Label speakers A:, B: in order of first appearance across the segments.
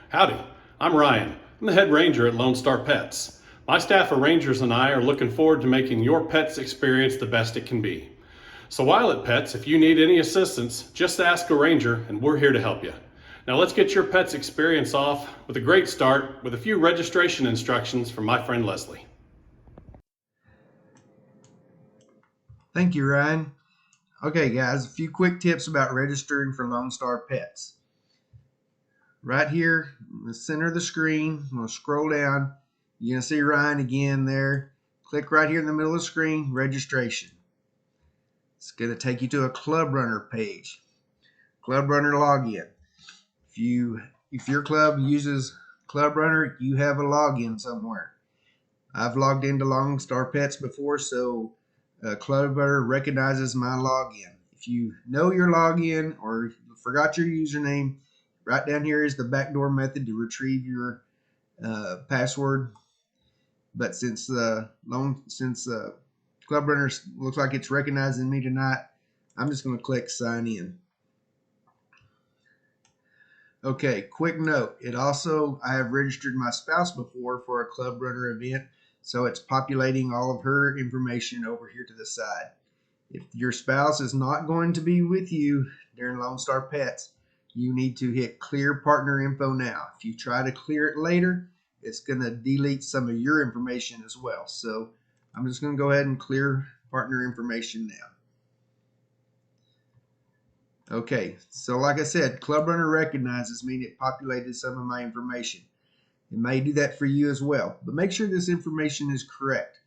A: Howdy, I'm Ryan. I'm the head ranger at Lonestar PETS. My staff of rangers and I are looking forward to making your pet's experience the best it can be. So while at PETS, if you need any assistance, just ask a ranger and we're here to help you. Now let's get your pet's experience off with a great start with a few registration instructions from my friend Leslie.
B: Thank you, Ryan. Okay, guys, a few quick tips about registering for Lonestar PETS. Right here in the center of the screen, I'm going to scroll down. You're going to see Ryan again there. Click right here in the middle of the screen, registration. It's going to take you to a Club Runner page. Club Runner login. If your club uses Club Runner, you have a login somewhere. I've logged into Lonestar PETS before, so Club Runner recognizes my login. If you know your login or forgot your username, right down here is the backdoor method to retrieve your password. But since Club Runner looks like it's recognizing me tonight, I'm just going to click sign in. Okay, quick note. I have registered my spouse before for a Club Runner event, so it's populating all of her information over here to the side. If your spouse is not going to be with you during Lonestar PETS, you need to hit clear partner info now. If you try to clear it later, it's going to delete some of your information as well. So I'm just going to go ahead and clear partner information now. Okay, so like I said, Club Runner recognizes me and it populated some of my information. It may do that for you as well, but make sure this information is correct.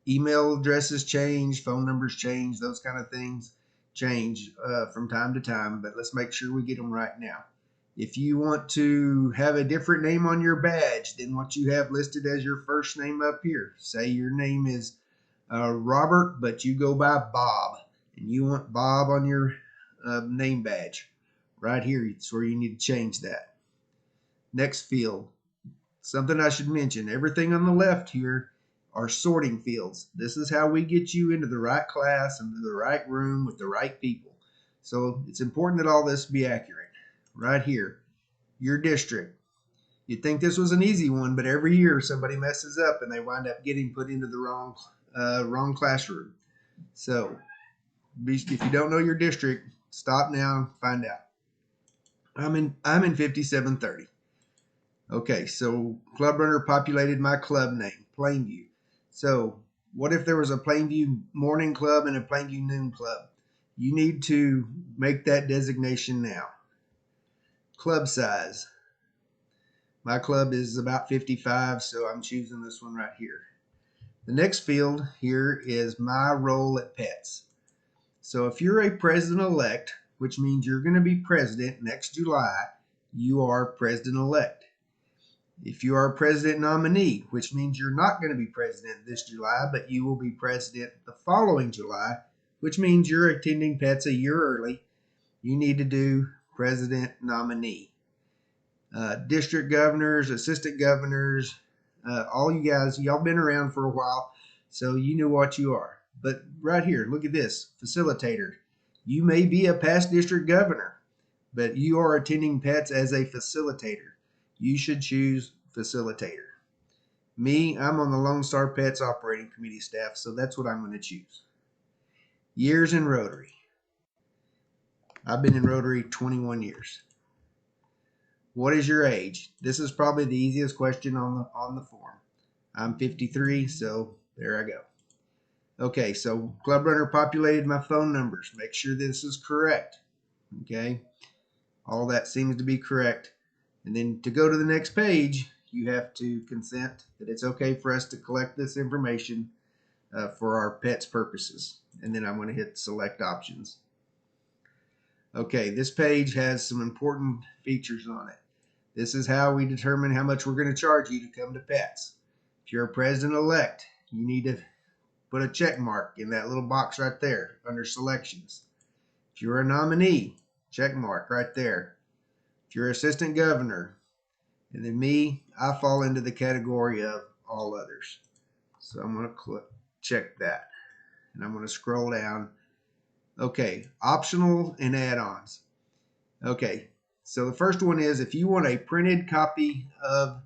B: Email addresses change, phone numbers change, those kind of things change from time to time, but let's make sure we get them right now. If you want to have a different name on your badge than what you have listed as your first name up here, say your name is Robert, but you go by Bob, and you want Bob on your name badge, right here, it's where you need to change that. Next field, something I should mention, everything on the left here are sorting fields. This is how we get you into the right class, into the right room with the right people. So it's important that all this be accurate. Right here, your district. You'd think this was an easy one, but every year somebody messes up and they wind up getting put into the wrong classroom. So if you don't know your district, stop now and find out. I'm in 5730. Okay, so Club Runner populated my club name, Plainview. So what if there was a Plainview morning club and a Plainview noon club? You need to make that designation now. Club size. My club is about 55, so I'm choosing this one right here. The next field here is my role at PETS. So if you're a president-elect, which means you're going to be president next July, you are president-elect. If you are a president nominee, which means you're not going to be president this July, but you will be president the following July, which means you're attending PETS a year early, you need to do president nominee. District governors, assistant governors, all you guys, y'all been around for a while, so you know what you are. But right here, look at this, facilitator. You may be a past district governor, but you are attending PETS as a facilitator. You should choose facilitator. Me, I'm on the Lonestar PETS operating committee staff, so that's what I'm going to choose. Years in Rotary. I've been in Rotary 21 years. What is your age? This is probably the easiest question on the form. I'm 53, so there I go. Okay, so Club Runner populated my phone numbers. Make sure this is correct. Okay, all that seems to be correct. And then to go to the next page, you have to consent that it's okay for us to collect this information for our PETS purposes. And then I'm going to hit select options. Okay, this page has some important features on it. This is how we determine how much we're going to charge you to come to PETS. If you're a president-elect, you need to put a check mark in that little box right there under selections. If you're a nominee, check mark right there. If you're assistant governor, and then me, I fall into the category of all others. So I'm going to check that. And I'm going to scroll down. Okay, optional and add-ons. Okay, So the first one is if you want a printed copy of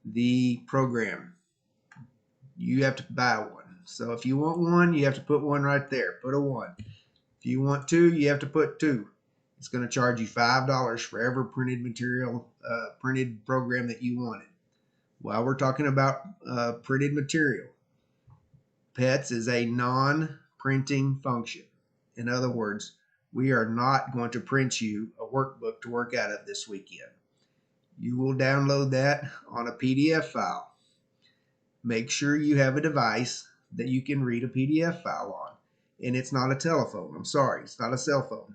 B: the program, you have to buy one. So if you want one, you have to put one right there. Put a 1. If you want 2, you have to put 2. It's going to charge you $5 for every printed material, printed program that you wanted. While we're talking about printed material, PETS is a non-printing function. In other words, we are not going to print you a workbook to work out of this weekend. You will download that on a PDF file. Make sure you have a device that you can read a PDF file on. And it's not a telephone. I'm sorry, it's not a cell phone.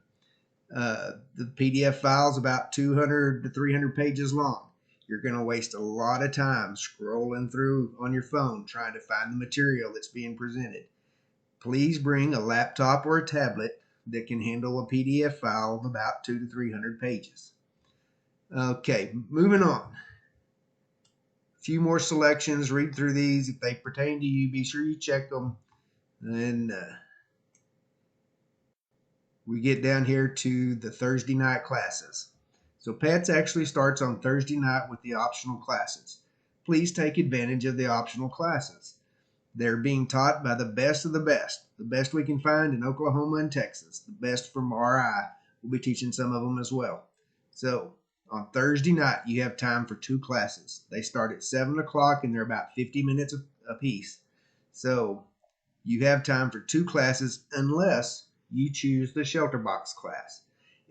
B: The PDF file is about 200 to 300 pages long. You're going to waste a lot of time scrolling through on your phone trying to find the material that's being presented. Please bring a laptop or a tablet that can handle a PDF file of about 200 to 300 pages. Okay, moving on. A few more selections. Read through these. If they pertain to you, be sure you check them. And we get down here to the Thursday night classes. So PETS actually starts on Thursday night with the optional classes. Please take advantage of the optional classes. They're being taught by the best of the best we can find in Oklahoma and Texas. The best from RI. We'll be teaching some of them as well. So on Thursday night, you have time for 2 classes. They start at 7 o'clock and they're about 50 minutes a piece. So you have time for 2 classes unless you choose the shelter box class.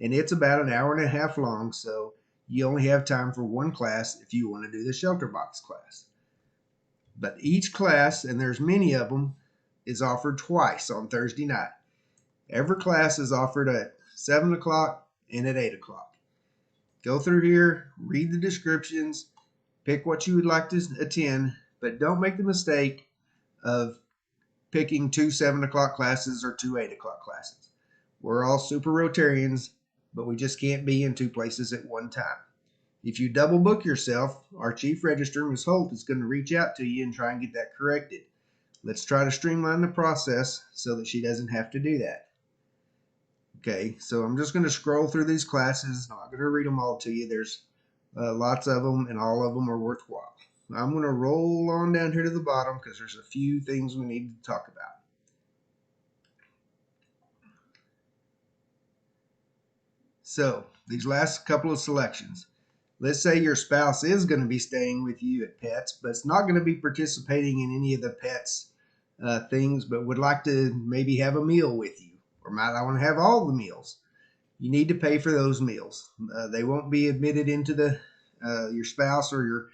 B: And it's about an hour and a half long, so you only have time for 1 class if you want to do the shelter box class. But each class, and there's many of them, is offered twice on Thursday night. Every class is offered at 7 o'clock and at 8 o'clock. Go through here, read the descriptions, pick what you would like to attend, but don't make the mistake of picking 2 7 o'clock classes or 2 8 o'clock classes. We're all super Rotarians, but we just can't be in 2 places at one time. If you double book yourself, our chief registrar, Ms. Holt, is going to reach out to you and try and get that corrected. Let's try to streamline the process so that she doesn't have to do that. Okay, so I'm just going to scroll through these classes. I'm not going to read them all to you. There's lots of them, and all of them are worthwhile. I'm going to roll on down here to the bottom because there's a few things we need to talk about. So these last couple of selections. Let's say your spouse is going to be staying with you at PETS, but it's not going to be participating in any of the PETS things, but would like to maybe have a meal with you, or might not want to have all the meals. You need to pay for those meals. They won't be admitted into the your spouse or your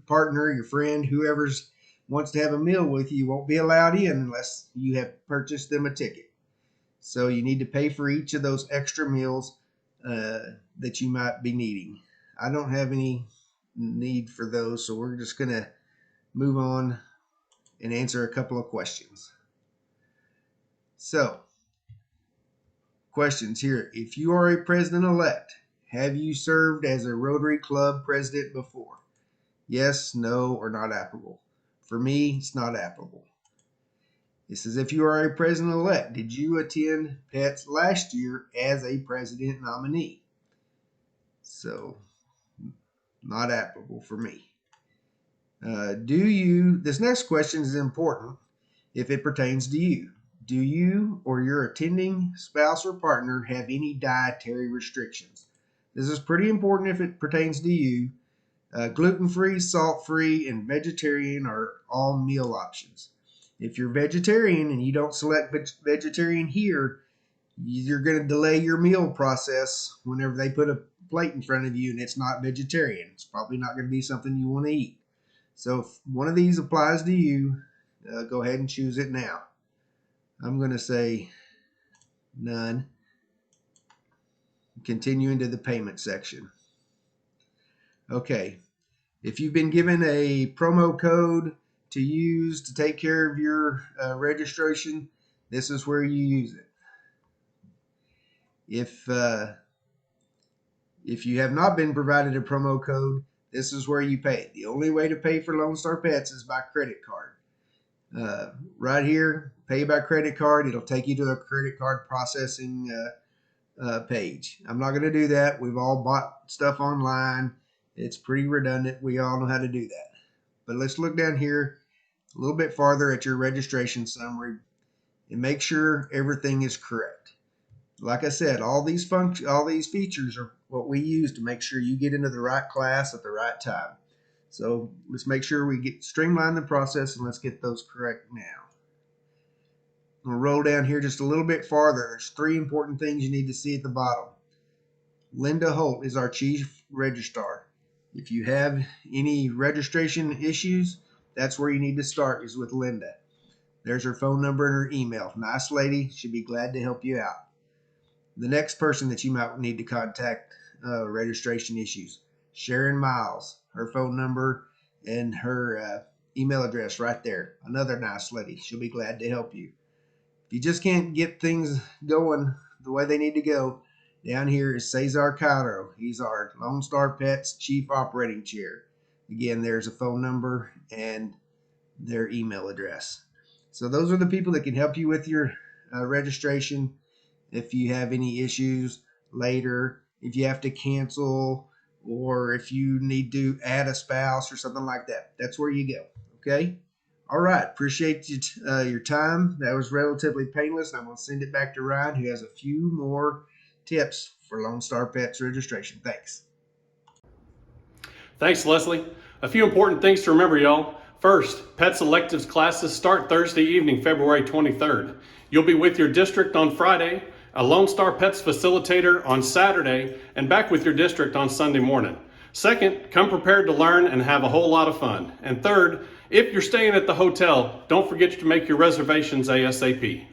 B: partner, your friend, whoever's wants to have a meal with you won't be allowed in unless you have purchased them a ticket. So you need to pay for each of those extra meals that you might be needing. I don't have any need for those, so we're just going to move on and answer a couple of questions. So, questions here. If you are a president-elect, have you served as a Rotary Club president before? Yes, no, or not applicable. For me, it's not applicable. It says, if you are a president-elect, did you attend PETS last year as a president nominee? So, not applicable for me. This next question is important if it pertains to you. Do you or your attending spouse or partner have any dietary restrictions? This is pretty important if it pertains to you. Gluten-free, salt-free, and vegetarian are all meal options. If you're vegetarian and you don't select vegetarian here, you're going to delay your meal process whenever they put a plate in front of you and it's not vegetarian. It's probably not going to be something you want to eat. So if one of these applies to you, go ahead and choose it now. I'm going to say none. Continue into the payment section. Okay. If you've been given a promo code to use to take care of your registration, this is where you use it. If you have not been provided a promo code, this is where you pay. The only way to pay for Lonestar PETS is by credit card. Right here, pay by credit card. It'll take you to the credit card processing page. I'm not going to do that. We've all bought stuff online. It's pretty redundant. We all know how to do that. But let's look down here a little bit farther at your registration summary and make sure everything is correct. Like I said, all these features are what we use to make sure you get into the right class at the right time. So let's make sure we streamline the process, and let's get those correct now. I'm going to roll down here just a little bit farther. There's 3 important things you need to see at the bottom. Linda Holt is our chief registrar. If you have any registration issues, that's where you need to start, is with Linda. There's her phone number and her email. Nice lady. She'd be glad to help you out. The next person that you might need to contact registration issues, Sharon Miles. Her phone number and her email address right there. Another nice lady. She'll be glad to help you. If you just can't get things going the way they need to go, down here is Cesar Cairo. He's our Lonestar PETS Chief Operating Chair. Again, there's a phone number and their email address. So those are the people that can help you with your registration. If you have any issues later, if you have to cancel, or if you need to add a spouse or something like that, that's where you go. Okay? All right. Appreciate your time. That was relatively painless. I'm going to send it back to Ryan, who has a few more tips for Lonestar PETS registration. Thanks.
A: Thanks, Leslie. A few important things to remember, y'all. First, PETS electives classes start Thursday evening, February 23rd. You'll be with your district on Friday, a Lonestar PETS facilitator on Saturday, and back with your district on Sunday morning. Second, come prepared to learn and have a whole lot of fun. And third, if you're staying at the hotel, don't forget to make your reservations ASAP.